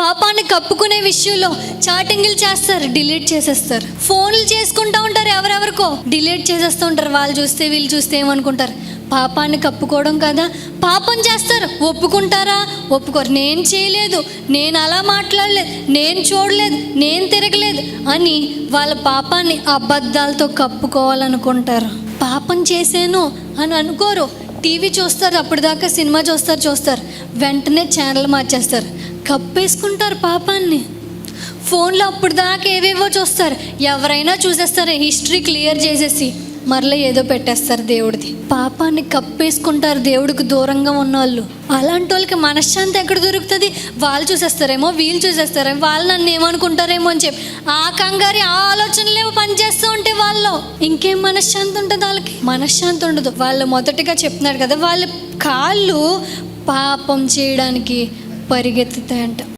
పాపాన్ని కప్పుకునే విషయంలో చాటింగ్లు చేస్తారు, డిలీట్ చేసేస్తారు. ఫోన్లు చేసుకుంటూ ఉంటారు, ఎవరెవరికో డిలీట్ చేసేస్తూ ఉంటారు. వాళ్ళు చూస్తే వీళ్ళు చూస్తే ఏమనుకుంటారు? పాపాన్ని కప్పుకోవడం కదా. పాపం చేస్తారు, ఒప్పుకుంటారా? ఒప్పుకోరు. నేను చేయలేదు, నేను అలా మాట్లాడలేదు, నేను చూడలేదు, నేను తిరగలేదు అని వాళ్ళ పాపాన్ని అబద్ధాలతో కప్పుకోవాలనుకుంటారు. పాపం చేశాను అని అనుకోరు. టీవీ చూస్తారు, అప్పటిదాకా సినిమా చూస్తారు, వెంటనే ఛానల్ మార్చేస్తారు, కప్పేసుకుంటారు పాపాన్ని. ఫోన్లో అప్పటిదాకా ఏవేవో చూస్తారు, ఎవరైనా చూసేస్తారు, హిస్టరీ క్లియర్ చేసేసి మరలా ఏదో పెట్టేస్తారు దేవుడిది. పాపాన్ని కప్పేసుకుంటారు దేవుడికి దూరంగా ఉన్నవాళ్ళు. అలాంటి వాళ్ళకి మనశ్శాంతి ఎక్కడ దొరుకుతుంది? వాళ్ళు చూసేస్తారేమో, వీళ్ళు చూసేస్తారేమో, వాళ్ళు నన్ను ఏమనుకుంటారేమో అని చెప్పి ఆ కంగారి ఆ ఆలోచనలేమో పనిచేస్తూ ఉంటే వాళ్ళు ఇంకేం మనశ్శాంతి ఉంటుంది? వాళ్ళకి మనశ్శాంతి ఉండదు. వాళ్ళు మొదటిగా చెప్తున్నాడు కదా, వాళ్ళ కాళ్ళు పాపం చేయడానికి పరిగెత్తుతాయంట.